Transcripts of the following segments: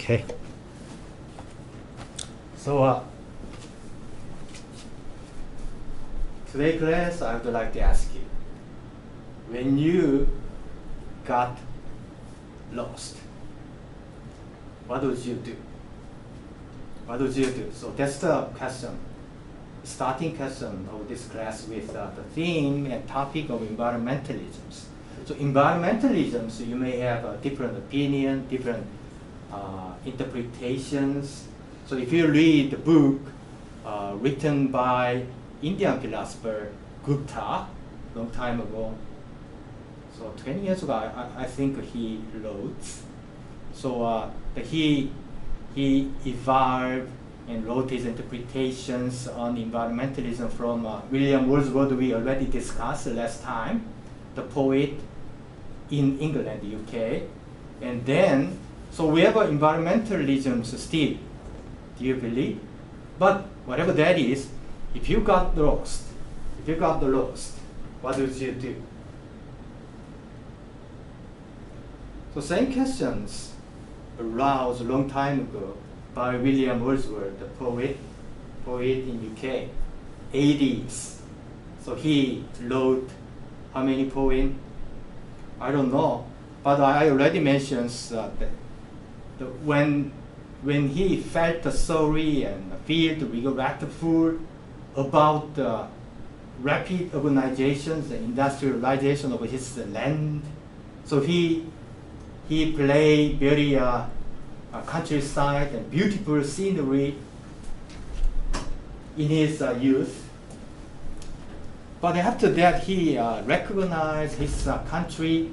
Okay. So today class, I would like to ask you, when you got lost, what would you do? What would you do? So that's the question, starting question of this class with the theme and topic of environmentalism. So environmentalism, so you may have a different opinion, different interpretations. So if you read the book written by Indian philosopher Gupta, long time ago, so 20 years ago, I think he wrote. So he evolved and wrote his interpretations on environmentalism from William Wordsworth. We already discussed last time, the poet in England, UK. And then, so we have environmentalism still, do you believe? But whatever that is, if you got lost, what would you do? So same questions aroused a long time ago by William Wordsworth, the poet in UK, 80s. So he wrote how many poems? I don't know, but I already mentioned that when he felt sorry and felt regretful about the rapid urbanizations and industrialization of his land, so he played very countryside and beautiful scenery in his youth. But after that, he recognized his country.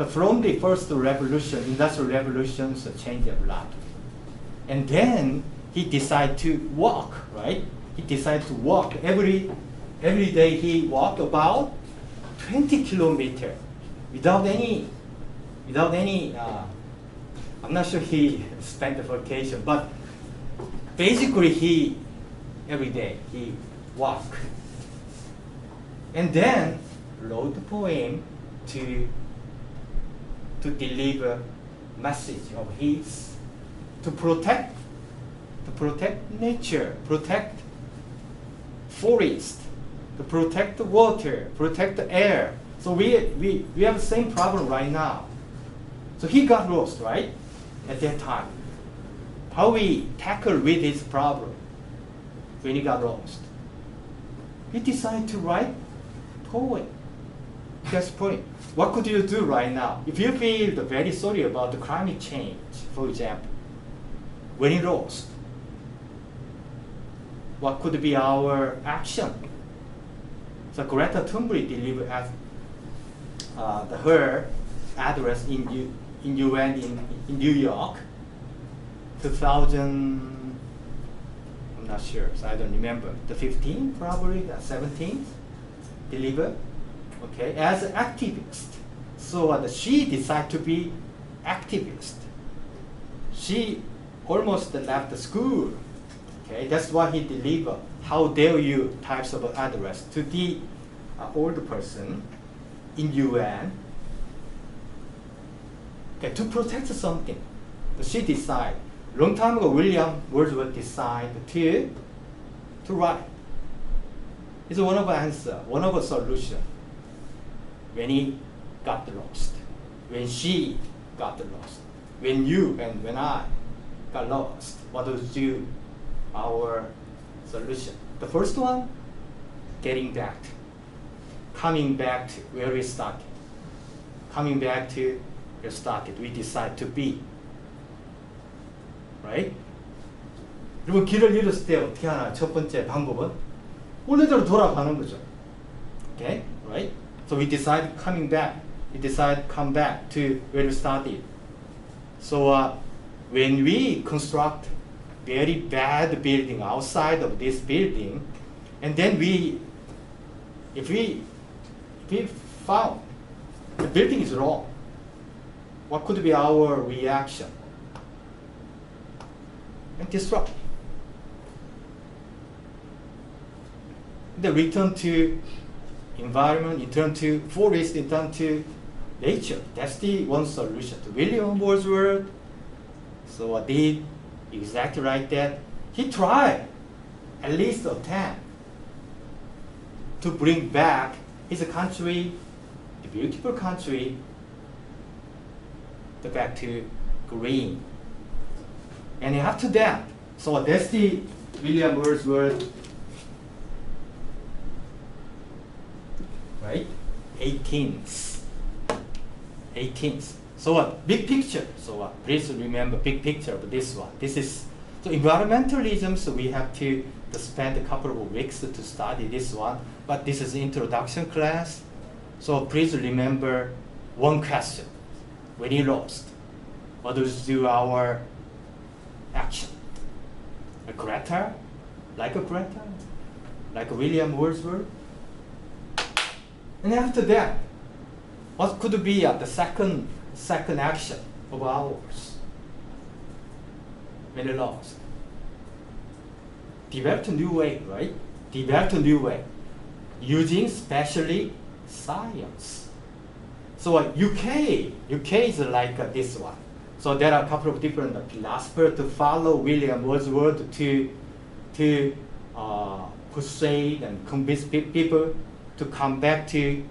From the first revolution, industrial revolutions changed a lot. And then he decided to walk, right? He decided to walk. Every day he walked about 20 kilometers without any, I'm not sure he spent the vacation, but basically every day he walked. And then wrote a poem to deliver message of his, to protect nature, protect forest, to protect the water, protect the air. So we have the same problem right now. So he got lost, right, at that time. How we tackle with his problem when he got lost? He decided to write poem. That's the point. What could you do right now? If you feel very sorry about the climate change, for example, when he lost, what could be our action? So Greta Thunberg delivered her address in UN in New York, 2000. I'm not sure, so I don't remember. The 15th, probably the 17th, delivered. Okay, as an activist. So she decided to be activist. She almost left the school. Okay, that's why he delivered "How dare you" types of address to the old person in UN. Okay, to protect something. So she decided. Long time ago, William Wordsworth decided to write. It's one of the answer, one of the solution. When he got lost, when she got lost, when you and when I got lost, what was our solution? The first one, coming back to where we started. Coming back to where we started, we decide to be. Right? 그리고 길을 잃었을 때 어떻게 하나? 첫 번째 방법은 원래대로 돌아가는 거죠. Okay, right? So we decide coming back. We decide come back to where we started. So when we construct very bad building outside of this building, and then if we found the building is wrong, what could be our reaction? And disrupt. Then return to environment, return to forest, return to nature. That's the one solution. To William Wordsworth So what did exactly like that? He tried at least attempt to bring back his country, the beautiful country, back to green. And after that, so that's the William Wordsworth, right? 18th. So what? Big picture. So what? Please remember big picture of this one. This is so environmentalism. So we have to spend a couple of weeks to study this one. But this is introduction class. So please remember one question. When you lost, what is do our action? A Greta? Like a Greta? Like a William Wordsworth? And after that, what could be the second action of ours when we lost? Develop a new way, right? Develop a new way, using especially science. So UK is like this one. So there are a couple of different philosophers to follow William Wordsworth to persuade and convince people to come back to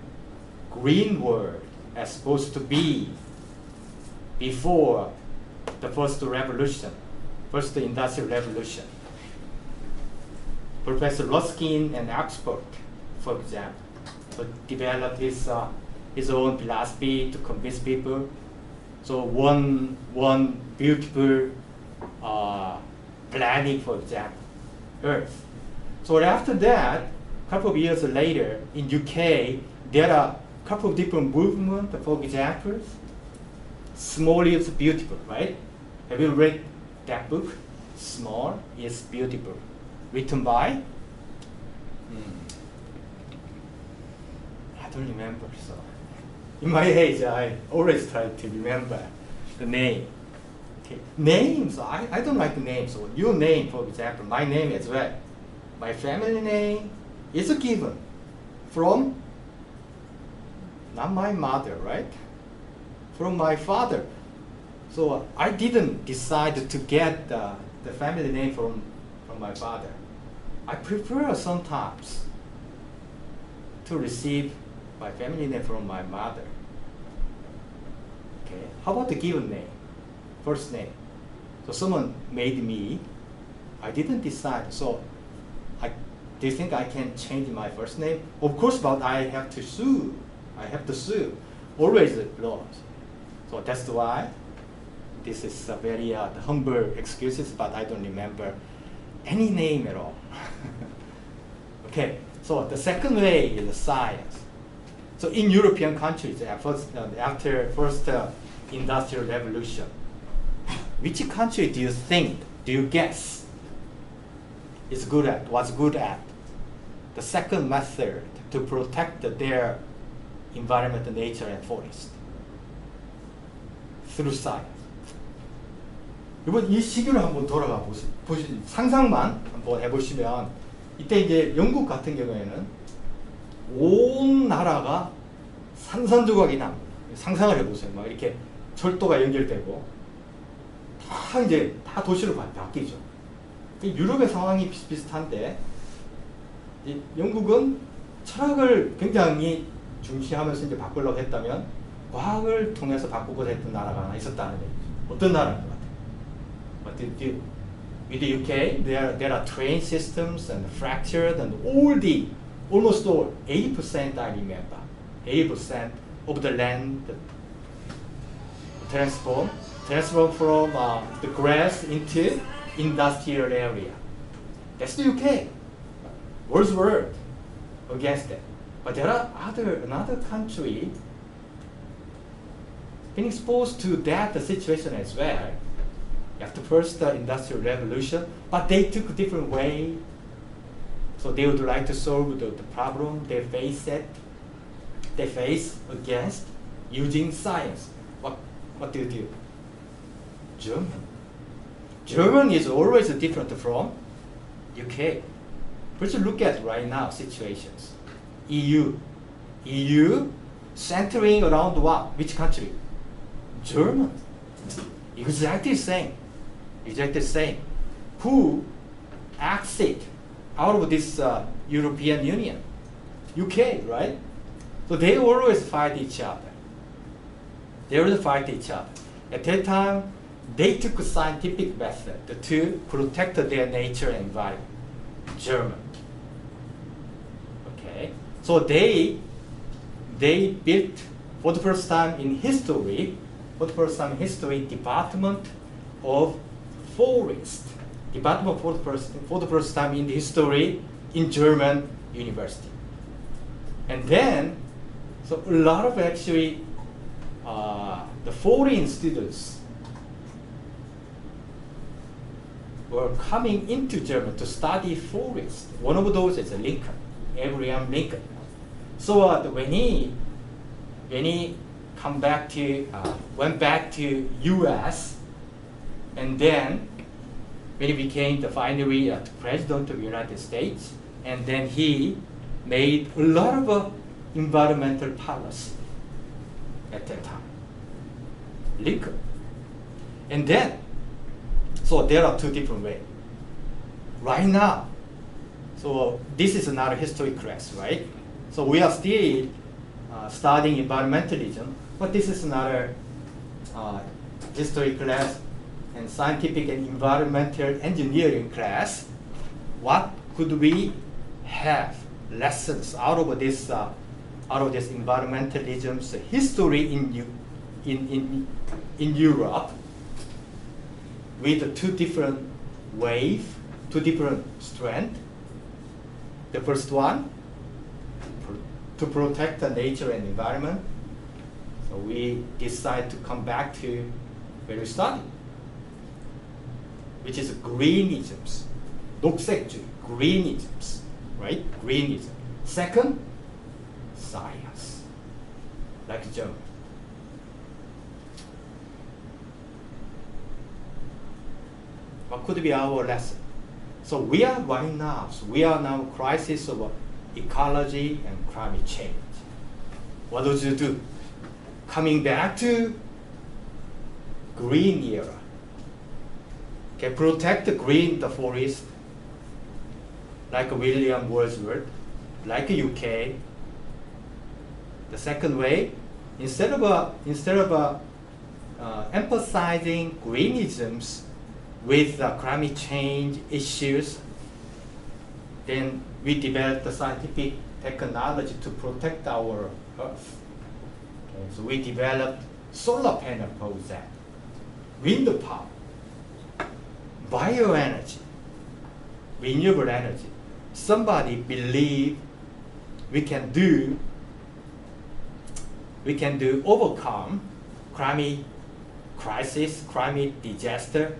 green world as supposed to be before the first industrial revolution. Professor Ruskin and Oxford, for example, developed his own philosophy to convince people. So one beautiful planet, for example, Earth. So after that, a couple of years later, in UK, there are a couple of different movements. For example, Small is Beautiful, right? Have you read that book? Small is Beautiful, written by? I don't remember. So, in my age, I always try to remember the name. Okay. Names, I don't like names. So your name, for example, my name as well. My family name is given from, not my mother, right? From my father. So I didn't decide to get the family name from my father. I prefer sometimes to receive my family name from my mother. Okay. How about the given name? First name. So someone made me. I didn't decide. So do you think I can change my first name? Of course, but I have to sue. Always laws. So that's why this is a very humble excuses, but I don't remember any name at all. Okay, so the second way is science. So in European countries, after first industrial revolution, which country do you guess was good at the second method to protect their environment, nature, and forest? Through science. 이번 이 시기로 한번 돌아가 상상만 한번 해보시면 이때 이제 영국 같은 경우에는 온 나라가 산산조각이 납니다. 상상을 해보세요. 막 이렇게 철도가 연결되고 다 도시로 바뀌죠. 유럽의 상황이 비슷비슷한데 영국은 철학을 굉장히 중시하면서 이제 바꾸려고 했다면 과학을 통해서 바꾸고자 했던 나라가 하나 있었다는 얘기죠. 어떤 나라인 것 같아요? What did you do? With the UK, there are train systems and fractured and almost all, 80% I remember, 80% of the land transform from the grass into industrial area. That's the UK. Wordsworth against that. But there are another country being exposed to that situation as well. After first industrial revolution, but they took a different way. So they would like to solve the problem they face against using science. What do you do? German is always different from UK. Let's look at right now situations. EU centering around what? Which country? German. Exactly the same. exactly the same. Who exit out of this European Union? UK, right? So they always fight each other. They always fight each other. At that time, they took a scientific method to protect their nature and environment. German. Okay, so they built for the first time in history, Department of Forest. Department for the first time in history in German university. And then, so a lot of actually the foreign students were coming into Germany to study forest. One of those is Lincoln, Abraham Lincoln. So when he went back to U.S. and then when he became finally the president of the United States, and then he made a lot of environmental policy at that time. Lincoln. And then, so there are two different ways. Right now, so this is another history class, right? So we are still studying environmentalism, but this is another history class and scientific and environmental engineering class. What could we have lessons out of this environmentalism's history in Europe with two different waves, two different strengths. The first one, to protect the nature and environment. So we decide to come back to where we started, which is greenisms, 녹색주의, greenisms, right? Greenism. Second, science, like German. What could be our lesson? So we are right now, crisis of ecology and climate change. What would you do? Coming back to green era. Okay, protect the forest, like William Wordsworth, like UK. The second way, instead of emphasizing greenisms with climate change issues, then we developed the scientific technology to protect our Earth. Okay, so we developed solar panel, for example, wind power, bioenergy, renewable energy. Somebody believe we can overcome climate crisis, climate disaster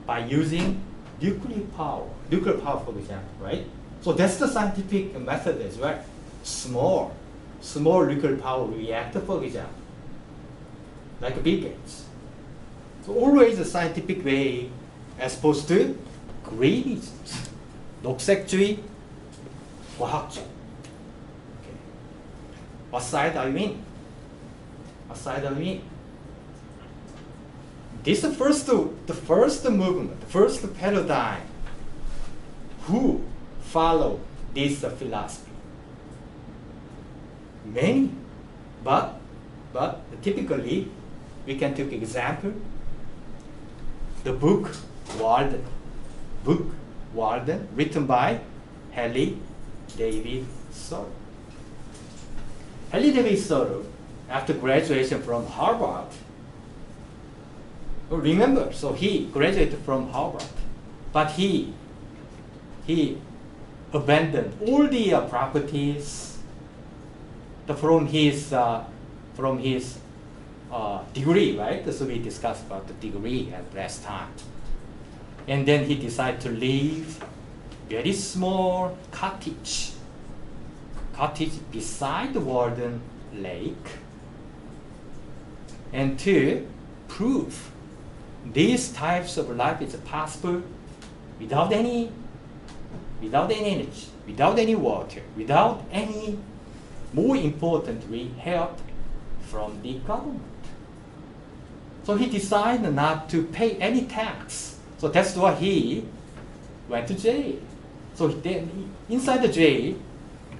by using nuclear power, for example, right? So that's the scientific method as well. Small nuclear power reactor, for example, like Bill Gates. So always a scientific way as opposed to greenisms, 녹색주의, 과학주의. Okay. What side are you in? This is the first movement, the first paradigm. Who follow this philosophy? Many, but typically we can take example. The book Walden, written by Hallie David Thoreau. Hallie David Thoreau, after graduation from Harvard, remember, so he graduated from Harvard, but he abandoned all the properties from his degree, right? So we discussed about the degree at last time. And then he decided to live very small cottage beside the Walden Lake, and to prove these types of life is possible without any energy, without any water, without any, more importantly, help from the government. So he decided not to pay any tax. So that's why he went to jail. So inside the jail,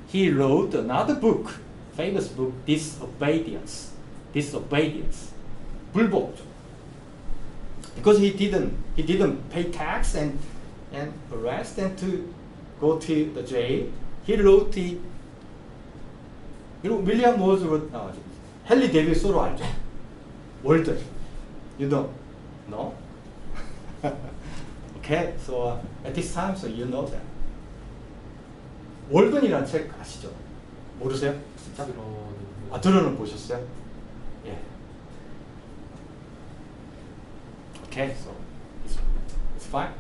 he wrote another book, famous book, Disobedience. 불복. Because he didn't pay tax and arrest and to go to the jail. He wrote 윌리엄 모즈워드 헨리 데이비드 소로 알죠? 월드. You know? No? Okay, so at this time, so you know that. 월든이라는 책 아시죠? 모르세요? 진짜? 들어는 보셨어요? 예. Okay, so it's fine.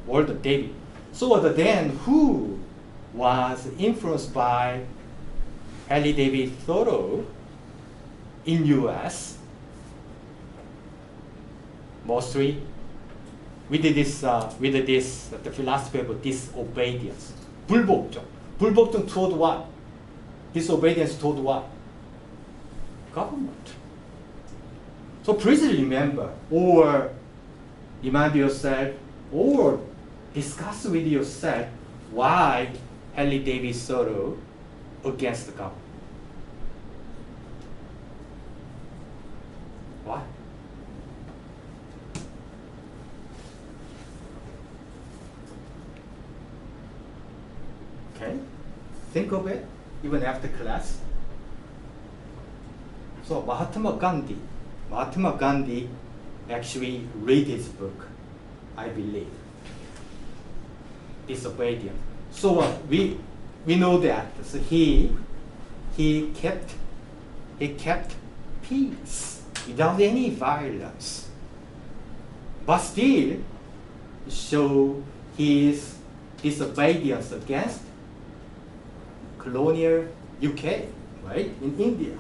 Walden, David. So then, who was influenced by Henry David Thoreau in U.S. mostly with this the philosophy of disobedience. 불복종. 불복종 toward what? Disobedience toward what? Government. So please remember, or remind yourself, or discuss with yourself why Henry David Thoreau against the government. Why? Okay, think of it even after class. So Mahatma Gandhi actually read his book, I believe, Disobedience. So we know that. So he kept peace without any violence, but still show his disobedience against colonial UK, right, in India.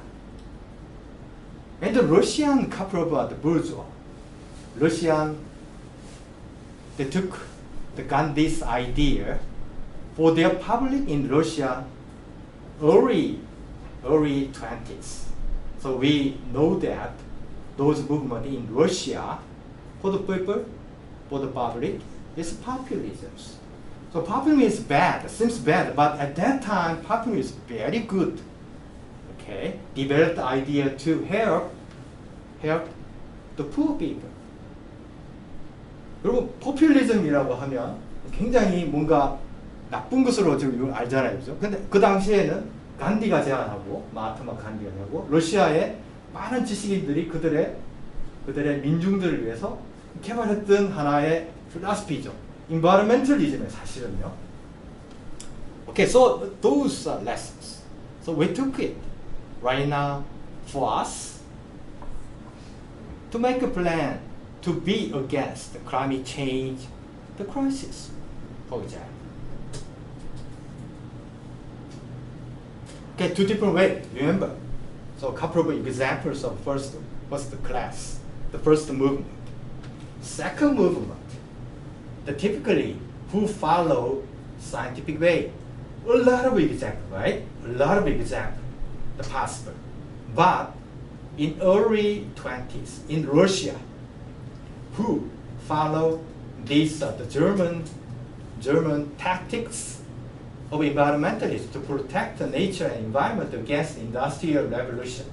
And the Russian couple of the bourgeois, they took the Gandhi's idea for their public in Russia early 20s. So we know that those movements in Russia for the people, for the public, is populism. So populism is bad, seems bad, but at that time populism is very good. Okay, developed the idea to help the poor people. 그리고 포퓰리즘이라고 하면 굉장히 뭔가 나쁜 것으로 지금 알잖아요, 그죠? 근데 그 당시에는 간디가 제안하고 마하트마 간디가 하고 러시아의 많은 지식인들이 그들의 민중들을 위해서 개발했던 하나의 필로소피죠. Environmentalism의 사실은요. Okay, so those are lessons. So we took it right now for us to make a plan to be against the climate change, the crisis, for example. Okay, two different ways, remember. So a couple of examples of first class, the first movement. Second movement, the typically who follow scientific way. A lot of examples, right? A lot of examples, the possible. But in early 20s, in Russia, who follow these the German tactics of environmentalists to protect the nature and environment against the industrial revolution?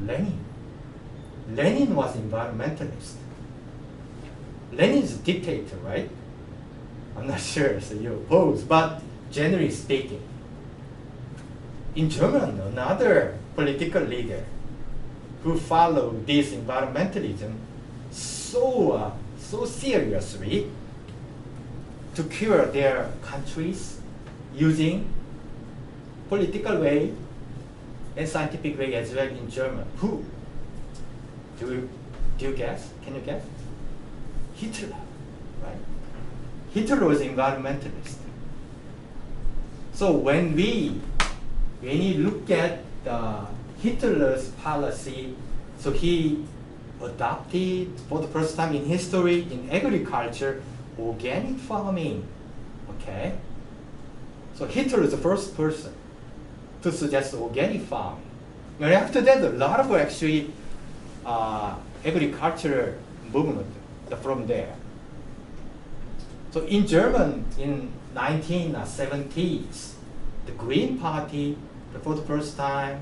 Lenin was environmentalist. Lenin is a dictator, right? I'm not sure, so you oppose, but generally speaking, in Germany, another political leader who followed this environmentalism so seriously to cure their countries using political way and scientific way as well in Germany. Who? Do you guess? Can you guess? Hitler, right? Hitler was environmentalist. So when you look at Hitler's policy, so he adopted for the first time in history in agriculture organic farming. Okay, so Hitler is the first person to suggest organic farming. And after that, a lot of actually agricultural movement from there. So in German, in 1970s, the Green Party, for the first time,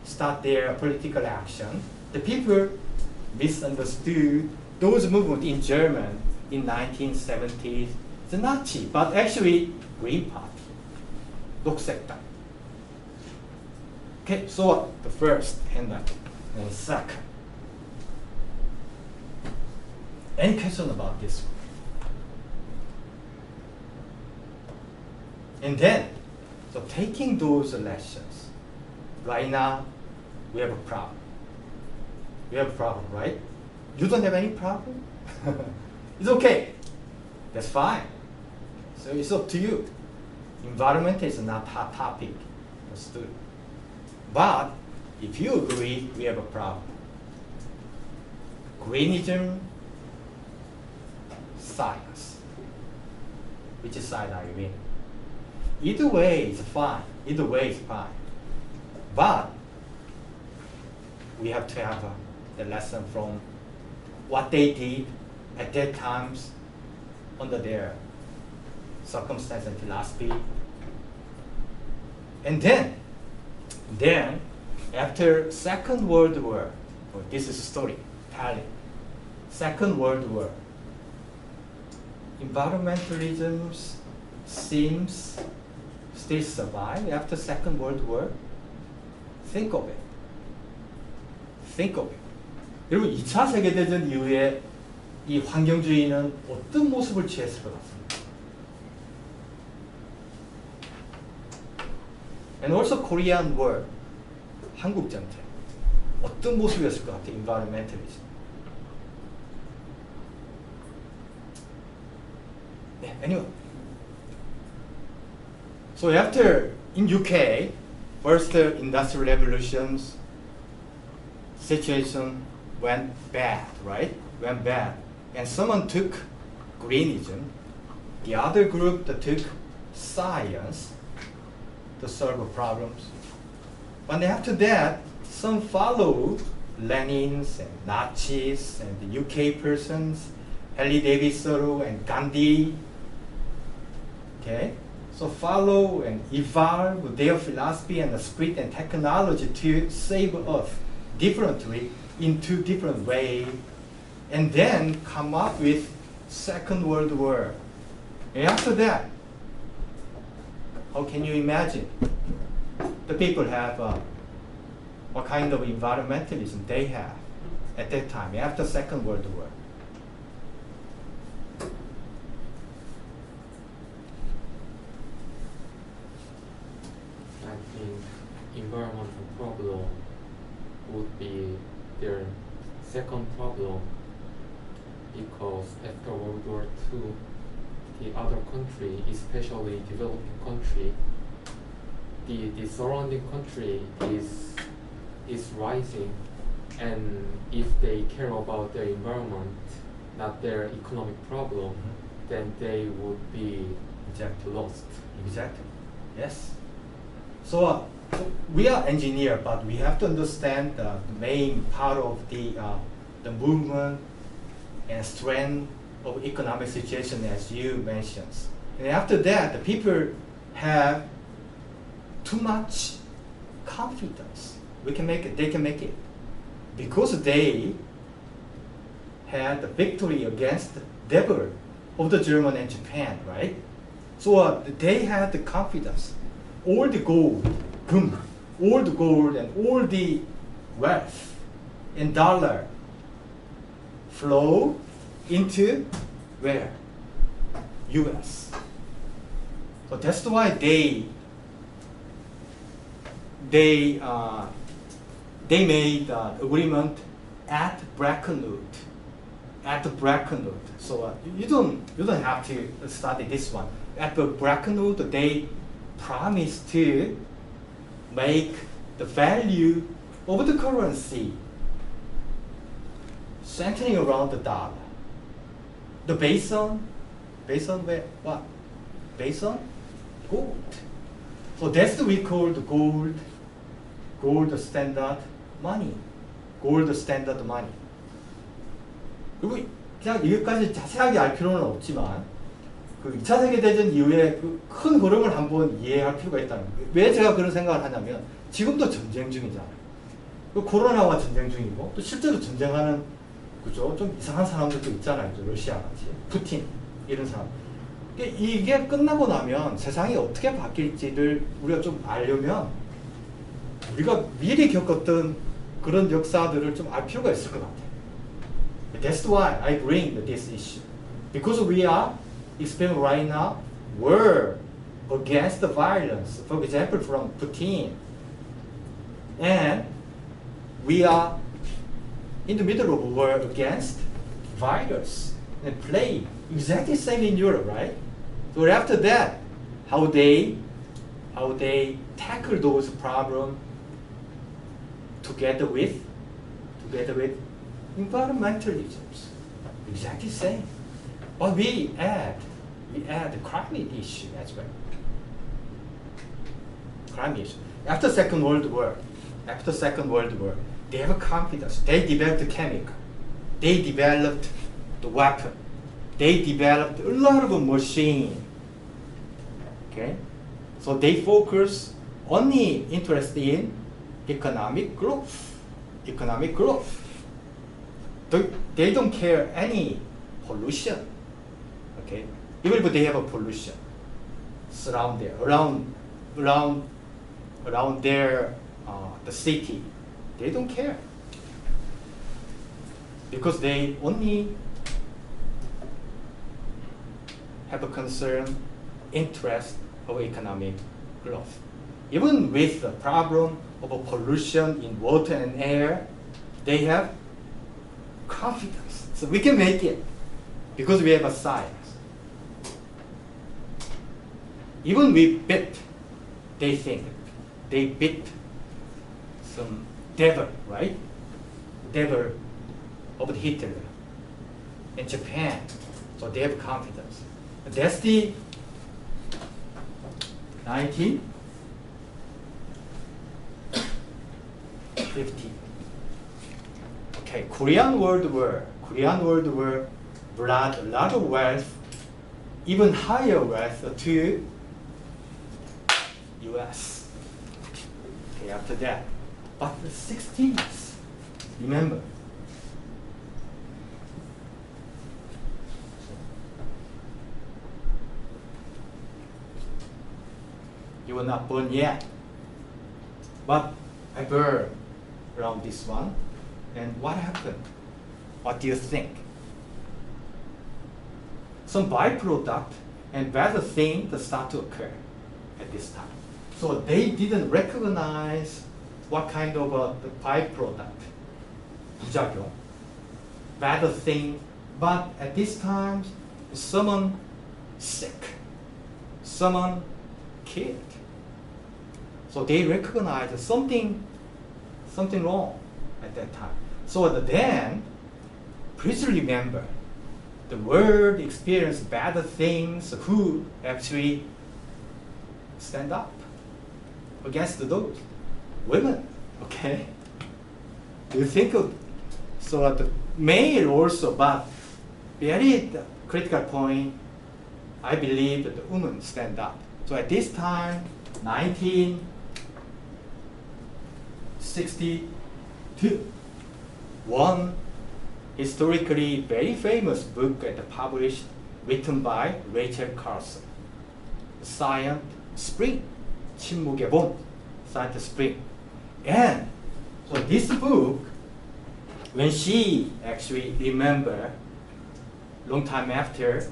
start their political action. The people misunderstood those movements in German in 1970s, the Nazi, but actually Green Party, 녹색당. Okay, so the first and second. Any question about this one? And then, so taking those lessons, right now, we have a problem. We have a problem, right? You don't have any problem? It's okay. That's fine. So it's up to you. Environment is not a hot topic for students. But if you agree, we have a problem. Greenism, science. Which side are you in? Either way is fine. Either way is fine. But we have to have the lesson from what they did at that times under their circumstance and philosophy. And then after Second World War, this is a story, telling. Second World War, environmentalism seems still survive after Second World War. Think of it. Think of it. 여러분 2차 세계대전 이후에 이 환경주의는 어떤 모습을 취했을 것 같습니다. And also Korean War, 한국 전쟁. 어떤 모습이었을 것 같아요, environmentalism. 네, anyway. So after, in UK, first industrial revolutions, situation went bad, right? Went bad. And someone took greenism. The other group that took science to solve problems. But after that, some followed Lenin's and Nazis and the UK persons, Harley Davidson and Gandhi. Okay? So follow and evolve their philosophy and the spirit and technology to save Earth differently in two different ways, and then come up with Second World War. And after that, how can you imagine the people have what kind of environmentalism they have at that time after Second World War? I think environmental problem would be their second problem, because after World War II, the other country, especially developing country, the surrounding country is rising, and if they care about their environment, not their economic problem, then they would be lost. Exactly. Yes. So we are engineers, but we have to understand the main part of the movement and strength of economic situation, as you mentioned. And after that, the people have too much confidence. They can make it, because they had the victory against the devil of the German and Japan, right? So they had the confidence. All the gold, all the gold and all the wealth and dollar flow into where? US. So that's why they made agreement at Bretton Woods. At the Bretton Woods. So you don't have to study this one. At the Bretton Woods, they promised to make the value of the currency centering around the dollar. The based on where, what? Based on gold. So that's what we call the gold standard money. Gold standard money. 그냥 여기까지 자세하게 알 필요는 없지만 그 2차 세계대전 이후에 그 큰 흐름을 한번 이해할 필요가 있다는 거예요. 왜 제가 그런 생각을 하냐면 지금도 전쟁 중이잖아요. 그 코로나와 전쟁 중이고 또 실제로 전쟁하는 그죠? 좀 이상한 사람들도 있잖아요. 러시아같이 푸틴 이런 사람. 이게 끝나고 나면 세상이 어떻게 바뀔지를 우리가 좀 알려면 우리가 미리 겪었던 그런 역사들을 좀 알 필요가 있을 것 같아요. That's why I bring this issue. Because we are experiencing right now war against the violence, for example, from Putin. And we are in the middle of a war against virus and plague. Exactly same in Europe, right? So after that, how they tackle those problems together with environmentalism. Exactly same. But we add the climate issue as well. Climate issue. After Second World War, they have confidence. They developed the chemical. They developed the weapon. They developed a lot of machine. Okay, so they focus only interest in economic growth. Economic growth. They don't care any pollution. Okay, even if they have a pollution surround there, around their the city, they don't care because they only have a concern, interest of economic growth. Even with the problem of a pollution in water and air, they have confidence. So we can make it because we have a science. Even we beat, they think, they beat some devil, right? Devil of Hitler in Japan. So they have confidence. That's the 1950. Okay, Korean World War brought a lot of wealth, even higher wealth to US. Okay, after that. But the 60s, remember, you were not born yet, but I burned around this one. And what happened? What do you think? Some byproduct and bad things that start to occur at this time. So they didn't recognize what kind of the byproduct, 부작용, bad thing. But at this time, someone sick, someone killed. So they recognized something wrong at that time. So then, please remember, the world experienced bad things. Who actually stand up against those? Women, okay? Do you think of, so the male also, but very critical point, I believe that the women stand up. So at this time, 1962, one historically very famous book published, written by Rachel Carson, Science Spring, 침묵의 봄, Science Spring. And so this book, when she actually remember, long time after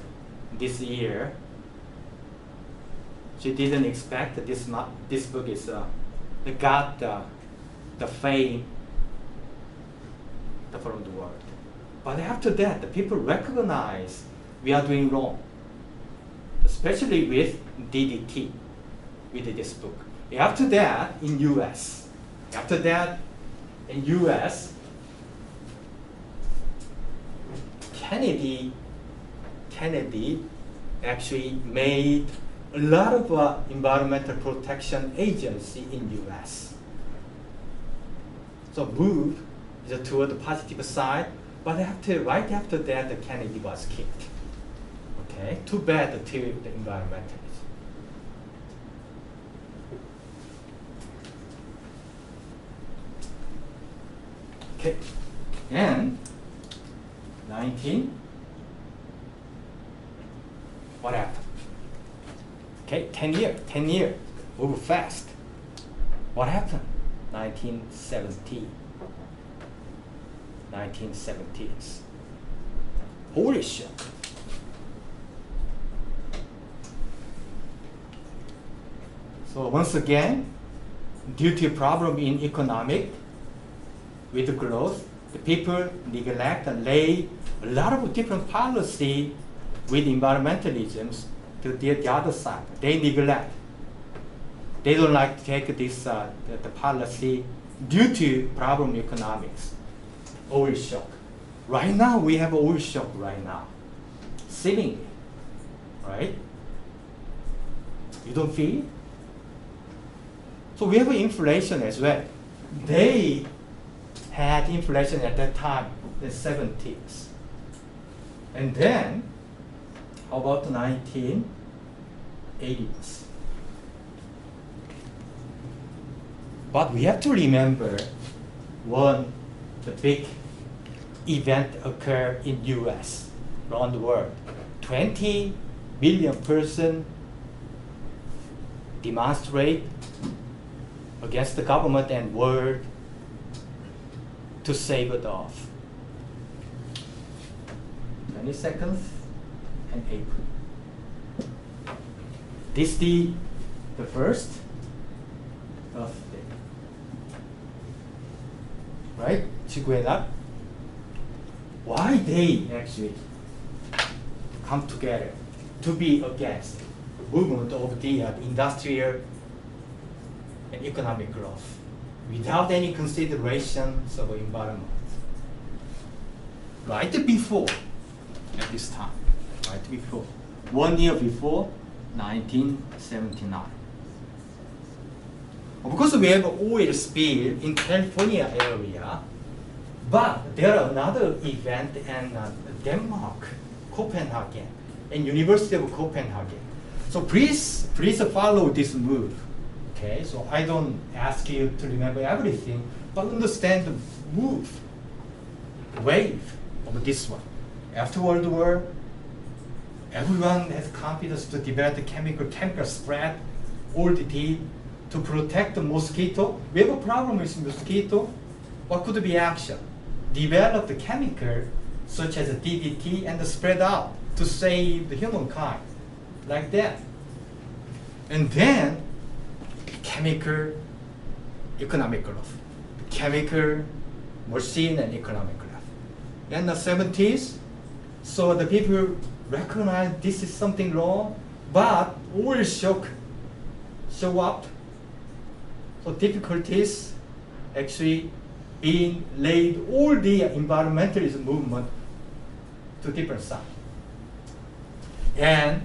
this year, she didn't expect that this book is got the fame from the world. But after that, the people recognize we are doing wrong, especially with DDT, with this book. After that, in US, Kennedy actually made a lot of environmental protection agency in US. So move toward the positive side. But right after that, Kennedy was kicked. Okay, too bad to the environmentalists. Okay, and 19. What happened? Okay, 10 years, move fast. What happened? 1970. 1970s. Holy shit. So once again, due to problem in economic, with growth, the people neglect and lay a lot of different policy with environmentalism to the other side. They neglect. They don't like to take this the policy due to problem economics. Oil shock. Right now we have oil shock right now. Seemingly, right? You don't feel it? So we have inflation as well. They had inflation at that time, the 70s. And then, how about the 1980s? But we have to remember one, the big event occurred in US, around the world. 20 million person demonstrate against the government and world to save the earth. 22nd and April. This is the first Earth Day. Right? 지구의 날. Why they actually come together to be against the movement of the industrial and economic growth without any considerations of environment. Right before, at this time, right before, 1 year before, 1979. Because we have oil spill in California area, but there are another event in Denmark, Copenhagen, and University of Copenhagen. So please follow this move. Okay, so I don't ask you to remember everything, but understand the move, wave of this one. After World War, everyone has confidence to develop the chemical spread, all the tea, to protect the mosquito. We have a problem with mosquito. What could be action? Develop the chemical such as DDT and spread out to save the humankind, like that. And then chemical economic growth, chemical machine and economic growth. In the 70s, so the people recognize this is something wrong, but oil shock show up. So difficulties actually being laid all the environmentalism movement to different side. And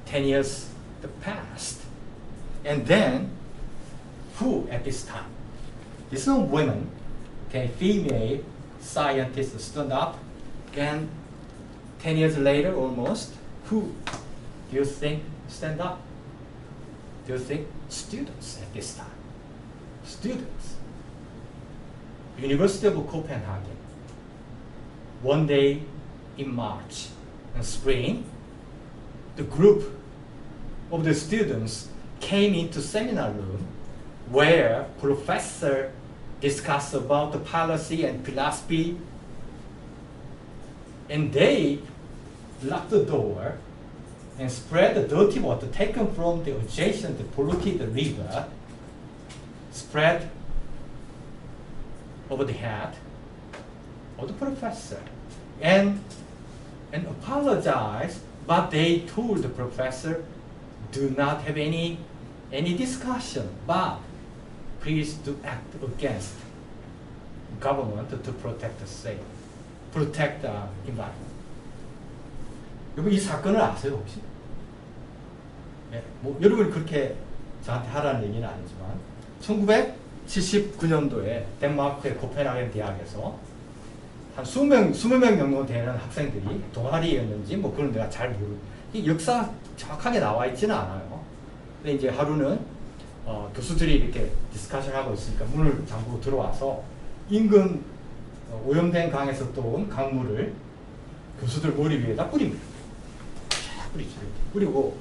10 years passed. And then, who at this time? This is women, okay, female scientists stood up, and 10 years later almost, who do you think stand up? Do you think students at this time? Students. University of Copenhagen. One day in March and spring, the group of the students came into seminar room where professor discussed about the policy and philosophy, and they locked the door and spread the dirty water taken from the adjacent polluted river, spread over the head of the professor, and apologized, but they told the professor, do not have any discussion, but please do act against government to protect the environment. 여러분 이 사건을 아세요 혹시? 네, 뭐 여러분 그렇게 저한테 하라는 얘기는 아니지만 1979년도에 덴마크의 코펜하겐 대학에서 한 수십 명 정도 되는 학생들이 동아리였는지 뭐 그런 내가 잘 모르고 이 역사 정확하게 나와 있지는 않아요. 근데 이제 하루는 교수들이 이렇게 디스커션 하고 있으니까 문을 잠그고 들어와서 인근 오염된 강에서 떠온 강물을 교수들 머리 위에다 뿌립니다. 뿌리고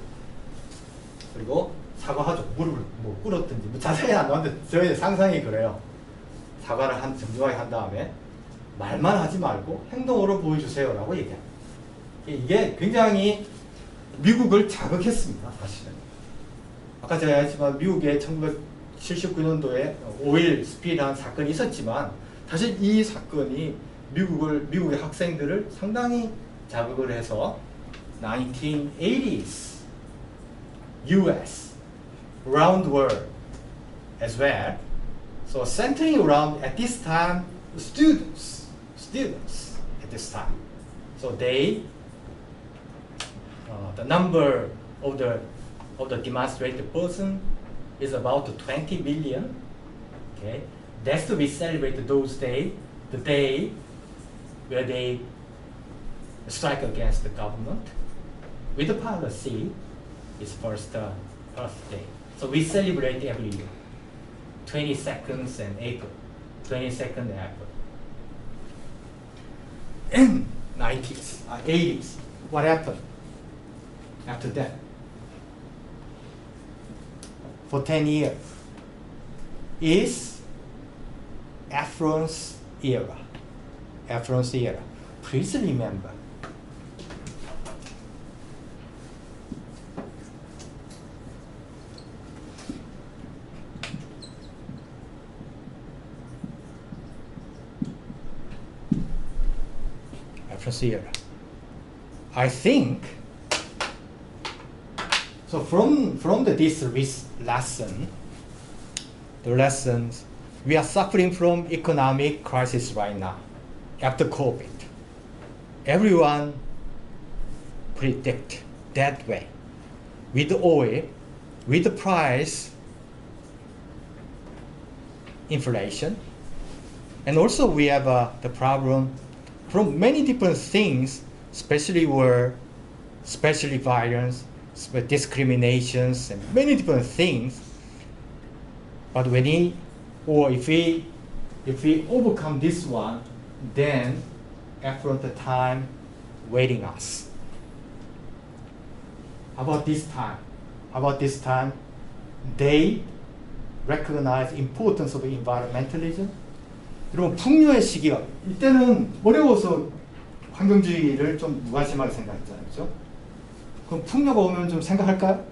그리고 사과하죠. 무릎을 뭐 꿇었든지 뭐 자세히 안 나왔는데 저희 상상이 그래요. 사과를 정중하게 한 다음에 말만 하지 말고 행동으로 보여주세요라고 얘기합니다. 이게 굉장히 미국을 자극했습니다. 사실은. 아까 제가 했지만 미국에 1979년도에 5.1 스피드한 사건이 있었지만 사실 이 사건이 미국의 학생들을 상당히 자극을 해서 1980s US around the world as well. So centering around at this time students at this time. So they the number of the demonstrated person is about 20 million. Okay, that's to be celebrated those days, the day where they strike against the government with the policy is first day. So we celebrate every year, 22nd and April, 22nd April. In 90s, 80s, what happened after that? For 10 years is affluence era. Affluence era. Please remember. Affluence era. I think so. From this lesson, the lessons we are suffering from economic crisis right now after COVID. Everyone predict that way. With the oil, with the price inflation, and also we have the problem from many different things, especially war, especially violence, discriminations, and many different things. But if we overcome this one, then after the time waiting us. How about this time? They recognize importance of environmentalism. 여러분 풍요의 시기가 이때는 어려워서 환경주의를 좀 무관심하게 생각했잖아요, 그렇죠? 그럼 풍요가 오면 좀 생각할까요?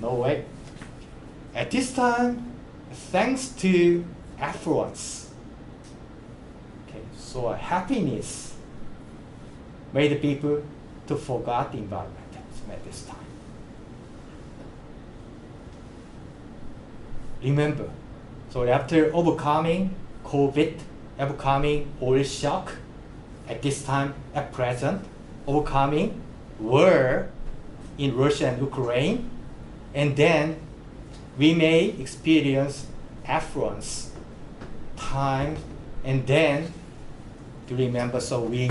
No way. At this time, thanks to affluence, okay, so happiness made people to forget the environmentalism at this time. Remember, so after overcoming COVID, overcoming oil shock, at this time, at present, overcoming war in Russia and Ukraine, and then we may experience affluence time, and then to remember, so we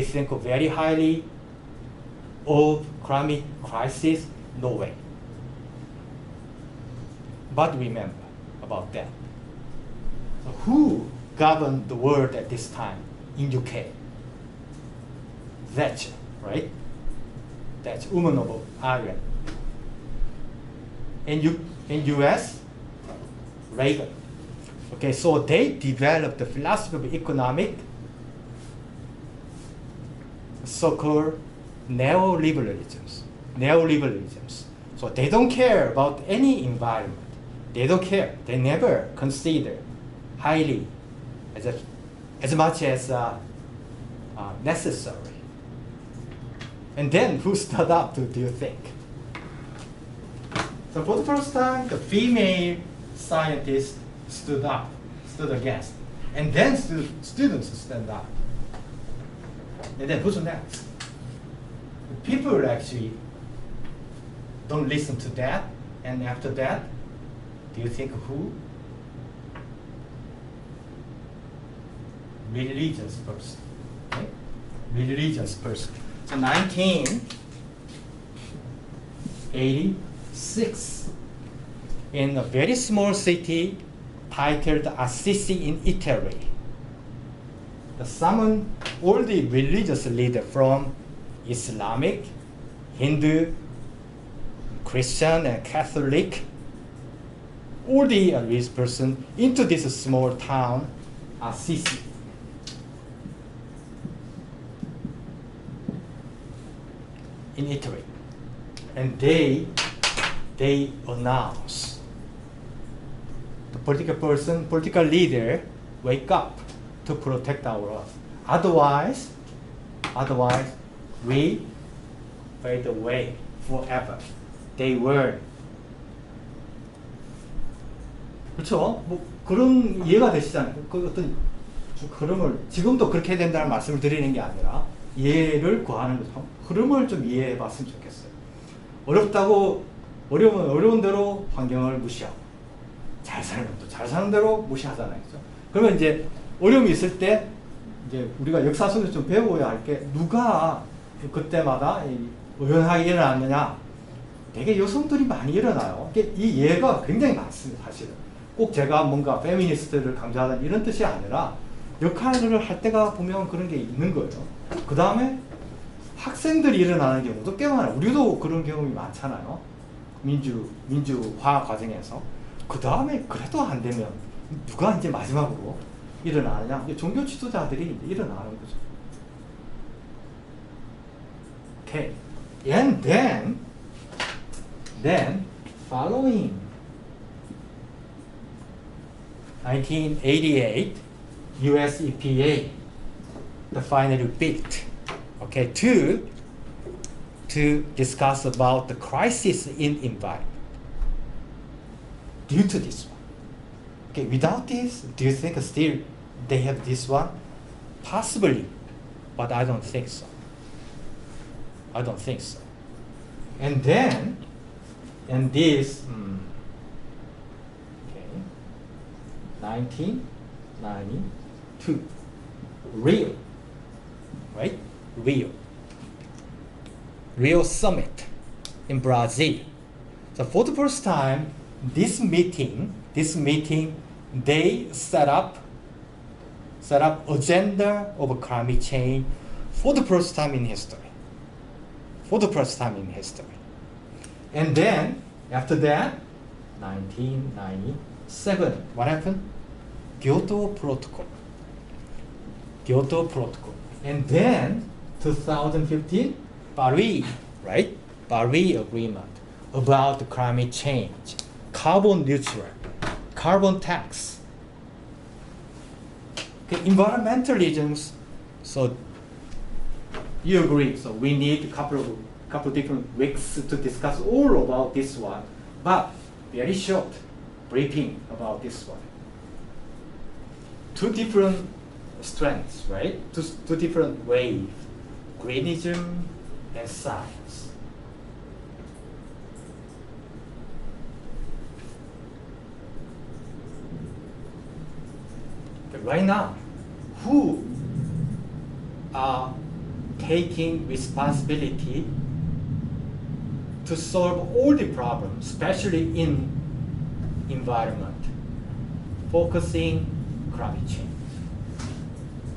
think very highly of climate crisis. No way. But remember about that. So who governed the world at this time in UK? Thatcher, right? Thatcher, woman of Ireland. In US, Reagan. Okay, so they developed the philosophy of economic, so-called neoliberalisms. So they don't care about any environment. They don't care. They never consider highly as much as necessary. And then who stood up, do you think? So for the first time, the female scientists stood against. And then students stand up. And then who's next? People actually don't listen to that. And after that, do you think who? religious person. Okay? Religious person. So 1986, in a very small city titled Assisi in Italy, summoned all the religious leaders from Islamic, Hindu, Christian, and Catholic, all the religious person into this small town, Assisi. In Italy. And they announce the political person, political leader, wake up to protect our earth. Otherwise, we fade away forever. They were. 그렇죠? 뭐 그런 이해가 되시잖아요. 그 어떤 흐름을 지금도 그렇게 해야 된다는 말씀을 드리는 게 아니라 이해를 구하는 거죠. 흐름을 좀 이해해 봤으면 좋겠어요. 어렵다고 어려운 대로 환경을 무시하고 잘 사는 것도 잘 사는 대로 무시하잖아요. 그렇죠? 그러면 이제 어려움이 있을 때 이제 우리가 역사 속에서 좀 배워야 할 게 누가 그때마다 의연하게 일어났느냐? 되게 여성들이 많이 일어나요. 이 예가 굉장히 많습니다. 사실은 꼭 제가 뭔가 페미니스트를 강조하는 이런 뜻이 아니라 역할을 할 때가 보면 그런 게 있는 거예요. 그 다음에 학생들이 일어나는 경우도 꽤 많아요. 우리도 그런 경험이 많잖아요. 민주화 과정에서. 그 다음에 그래도 안 되면 누가 이제 마지막으로 일어나느냐? 종교 지도자들이 이제 일어나는 거죠. Okay. And then following 1988, US EPA, the finally built, okay, to discuss about the crisis in environment. Due to this one. Okay, without this, do you think still they have this one? Possibly, but I don't think so. I don't think so. And then, and this, okay, 1992, Rio, right? Rio Summit in Brazil. So for the first time, this meeting, they set up agenda of climate change for the first time in history. And then, after that, 1997, what happened? Kyoto Protocol. And then, 2015, Paris, right? Paris Agreement about climate change, carbon neutral, carbon tax. Okay, environmentalism, so you agree, so we need a couple different weeks to discuss all about this one, but very short briefing about this one. Two different strengths, right? Two different waves, greenism and science. But right now, who are taking responsibility to solve all the problems, especially in environment, focusing climate change?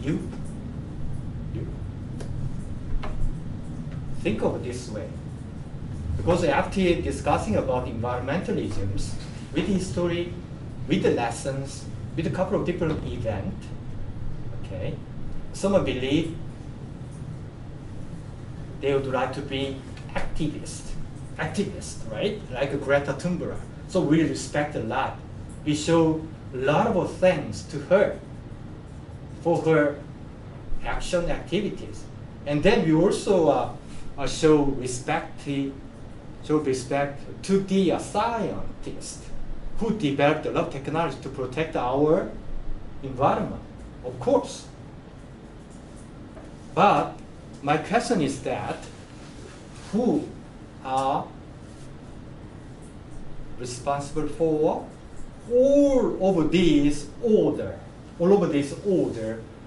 You. Think of it this way. Because after discussing about environmentalism, with history, with the lessons, with a couple of different events, okay, some believe they would like to be activist, right? Like Greta Thunberg. So we respect a lot. We show a lot of thanks to her for her action activities. And then we also show respect to the scientists who developed a lot of technology to protect our environment, of course. But my question is that who are responsible for all of these order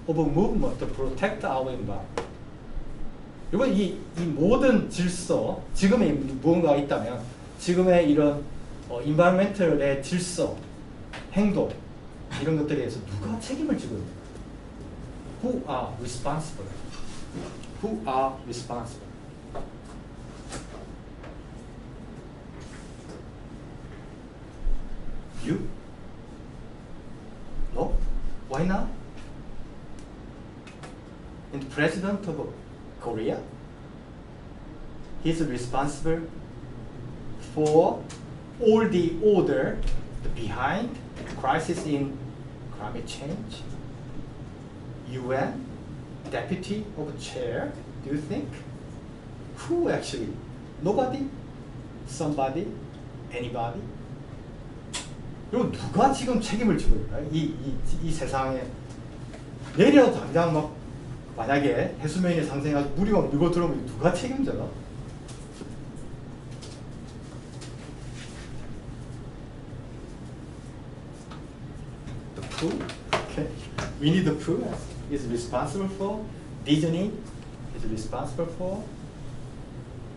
of a movement to protect our environment. 이번 이 모든 질서, 지금의 무언가가 있다면 지금의 이런 environmental의 질서, 행동 이런 것들에 대해서 누가 책임을 지고 있는가? Who are responsible? Who are responsible? You? No? Why not? And the president of Korea, he's responsible for all the order behind the crisis in climate change. UN, deputy of chair, do you think? Who actually? Nobody? Somebody? Anybody? 그리고 누가 지금 책임을 지고 있나요? 이 세상에 내일이라도 당장 막 만약에 해수면이 상승해가지고 물이 막 밀고 들어오면 누가 책임져요? The poo? Okay. Winnie the Pooh is responsible for. Disney is responsible for.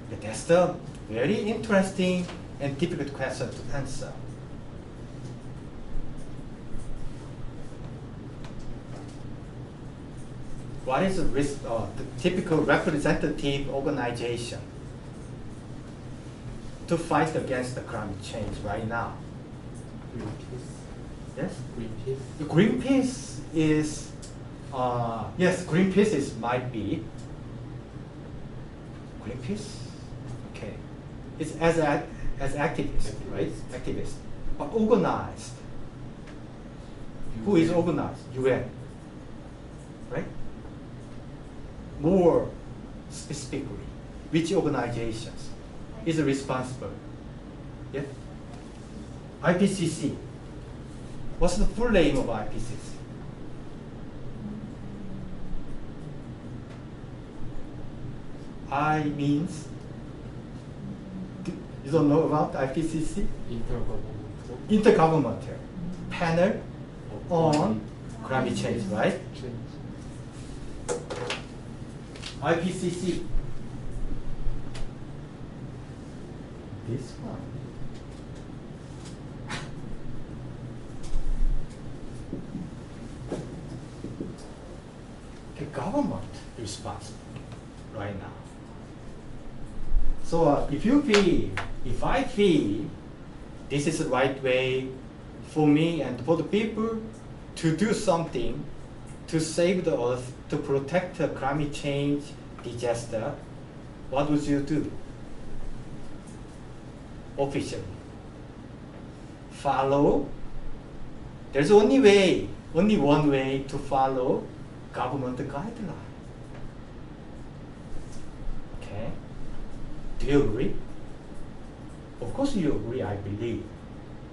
But that's the very interesting and difficult question to answer. What is the typical representative organization to fight against the climate change right now? Greenpeace. Yes? Greenpeace. Greenpeace is, yes, Greenpeace is, might be. Greenpeace? Okay. It's as activist, right? Activist. But organized. Who is organized? UN. Right? More specifically, which organizations is responsible? Yeah? IPCC. What's the full name of IPCC? I means, you don't know about IPCC? Intergovernmental Panel on Climate Change, right? IPCC. This one. The government responsible right now. So if I feel this is the right way for me and for the people to do something to save the earth, to protect the climate change disaster, what would you do? Officially. Follow. There's only one way to follow government guideline. Okay? Do you agree? Of course you agree, I believe.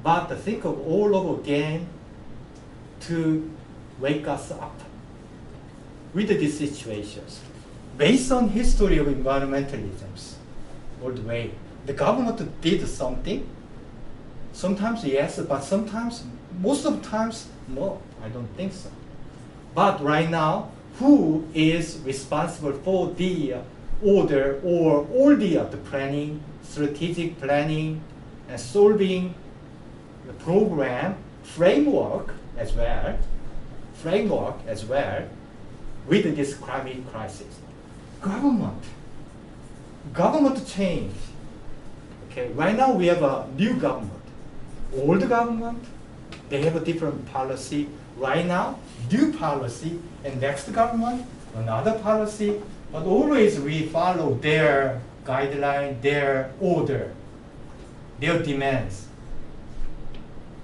But think of all over again to wake us up with these situations. Based on history of environmentalism, all the way, the government did something. Sometimes yes, but sometimes, most of the times, no, I don't think so. But right now, who is responsible for the order or all the planning, strategic planning, and solving the program framework as well with this climate crisis? Government change. Okay, right now we have a new government. Old government, they have a different policy. Right now, new policy, and next government, another policy. But always we follow their guideline, their order, their demands.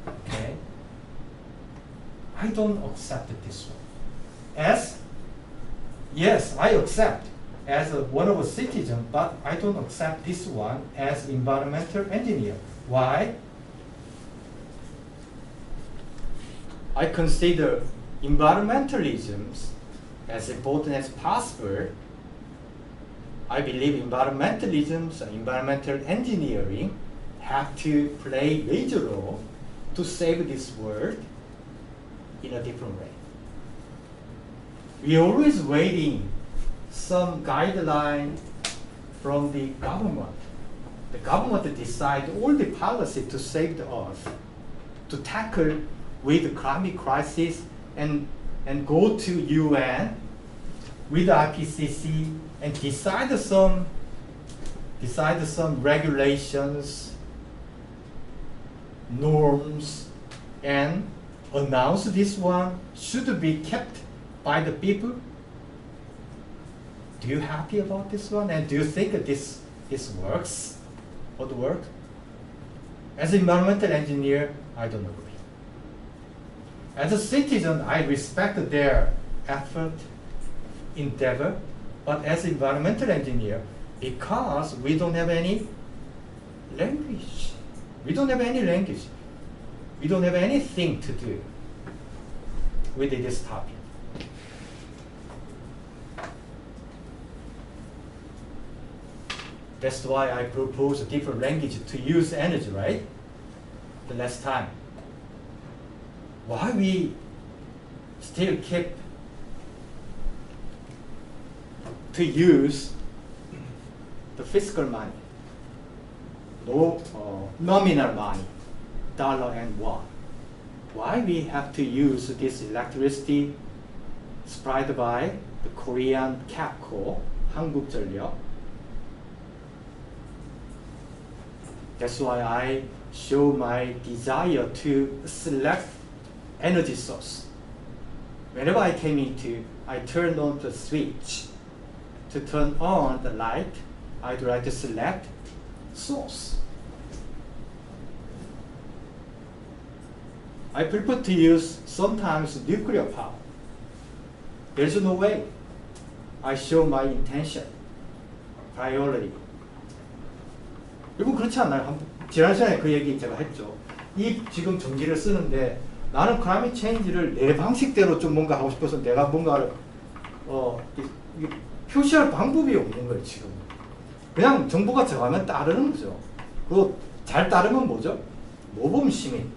Okay? I don't accept this one. Yes, I accept as one of a citizen, but I don't accept this one as environmental engineer. Why? I consider environmentalism as important as possible. I believe environmentalism and environmental engineering have to play major role to save this world in a different way. we always waiting some guideline from the government. The government decide all the policy to save the earth, to tackle with the climate crisis, and go to UN with the IPCC and decide some regulations, norms, and announce this one should be kept by the people. Do you happy about this one? And do you think that this works? Would work? As an environmental engineer, I don't agree. As a citizen, I respect their effort, endeavor, but as an environmental engineer, because we don't have any language, we don't have anything to do with this topic. That's why I propose a different language to use energy, right? The last time. Why we still keep to use the fiscal money, nominal money, dollar and won? Why we have to use this electricity supplied by the Korean KEPCO, 한국전력? That's why I show my desire to select energy source. Whenever I came into, I turned on the switch. To turn on the light, I'd like to select source. I prefer to use sometimes nuclear power. There's no way. I show my intention, priority. 여러분 그렇지 않나요? 지난 시간에 그 얘기 제가 했죠. 이 지금 전기를 쓰는데 나는 클라이밋 체인지를 내 방식대로 좀 뭔가 하고 싶어서 내가 뭔가를 표시할 방법이 없는 거예요, 지금. 그냥 정부가 정하면 따르는 거죠. 그리고 잘 따르면 뭐죠? 모범 시민.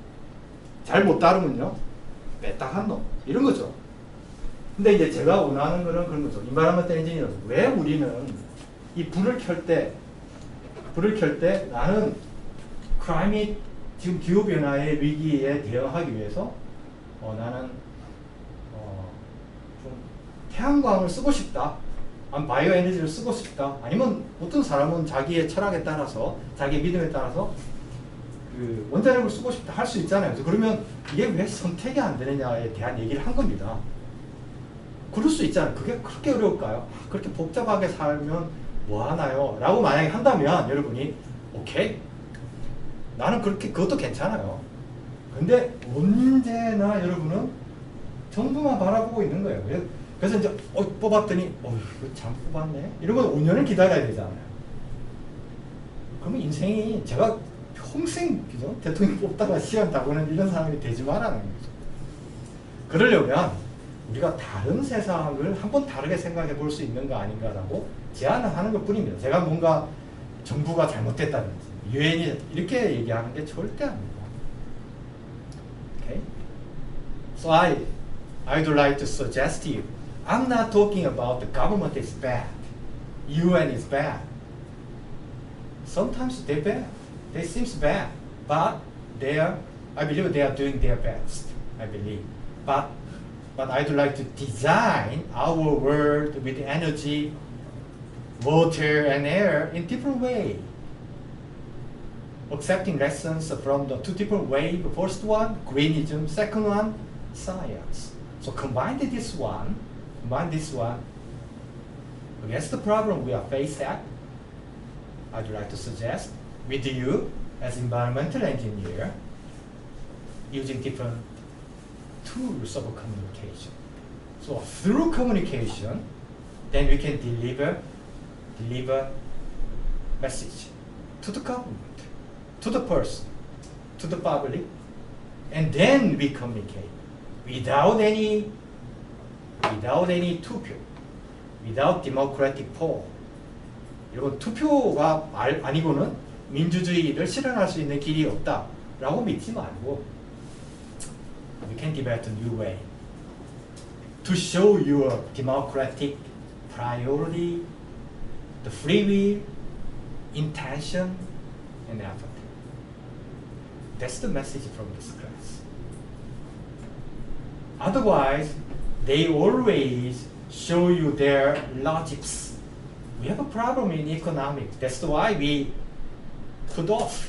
잘 못 따르면요? 빼딱한 놈. 이런 거죠. 근데 이제 제가 원하는 거는 그런 거죠. Environmental Engineer. 왜 우리는 이 불을 켤 때 나는 클라이밋 지금 기후변화의 위기에 대응하기 위해서 나는 좀 태양광을 쓰고 싶다. 바이오 에너지를 쓰고 싶다. 아니면 어떤 사람은 자기의 철학에 따라서, 자기의 믿음에 따라서 그 원자력을 쓰고 싶다 할 수 있잖아요. 그래서 그러면 이게 왜 선택이 안 되느냐에 대한 얘기를 한 겁니다. 그럴 수 있잖아요. 그게 그렇게 어려울까요? 그렇게 복잡하게 살면 뭐 하나요? 라고 만약에 한다면 여러분이 오케이. 나는 그것도 괜찮아요. 근데 언제나 여러분은 정부만 바라보고 있는 거예요. 그래서 이제 뽑았더니 이거 참 뽑았네. 이러고 5년을 기다려야 되잖아요. 그러면 인생이 제가 평생 그죠? 대통령 뽑다가 시간 다 보낸 이런 사람이 되지 말라는 거죠. 그러려면 우리가 다른 세상을 한번 다르게 생각해 볼 수 있는 거 아닌가라고 제안을 하는 것 뿐입니다. 제가 뭔가 정부가 잘못됐다든지 유엔이 이렇게 얘기하는 게 절대 아닙니다. Okay? So I'd like to suggest to you, I'm not talking about the government is bad, UN is bad. Sometimes they're bad. They seem bad, but I believe they are doing their best. I believe, but I'd like to design our world with energy, water, and air in different way. Accepting lessons from the two different ways. The first one, greenism. Second one, science. So combine this one. Against the problem we are faced at, I'd like to suggest with you as environmental engineer using different tools of communication. So through communication, then we can deliver message to the government, to the person, to the public, and then we communicate without any 투표, without democratic poll. 이건 투표가 아니고는 민주주의를 실현할 수 있는 길이 없다라고 믿지 말고 we can develop a new way. to show your democratic priority, the free will, intention, and empathy. That's the message from this class. Otherwise, they always show you their logics. We have a problem in economics. That's why we put off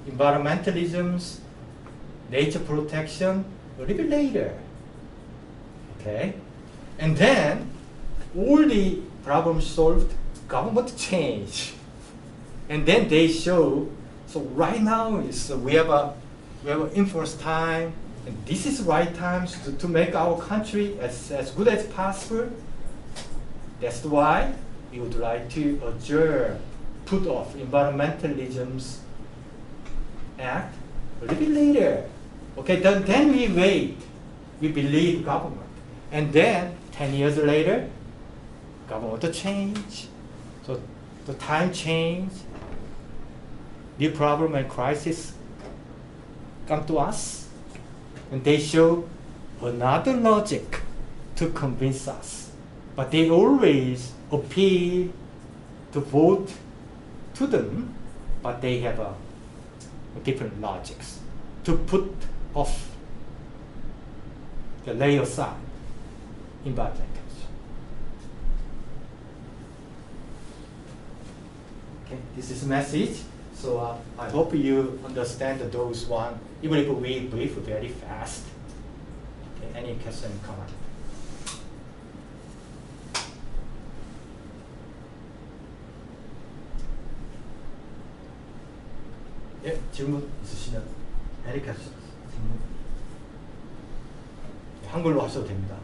environmentalism, nature protection a little bit later. Okay? And then all the problems solved, government change. And then they show, so right now is we have a influence time, and this is right time to make our country as good as possible. That's why we would like to adjourn, put off environmentalism's act a little bit later. Okay, then we wait. We believe government. And then 10 years later, government will change. So the time change, new problem and crisis come to us, and they show another logic to convince us. But they always appeal to vote to them, but they have a different logics to put off, the lay aside environmentalism. Okay, this is a message. So I hope you understand those one, even if we brief very fast. Okay, any question, comment? 예, 질문 있으시면 any question? 질문. 한글로 하셔도 됩니다.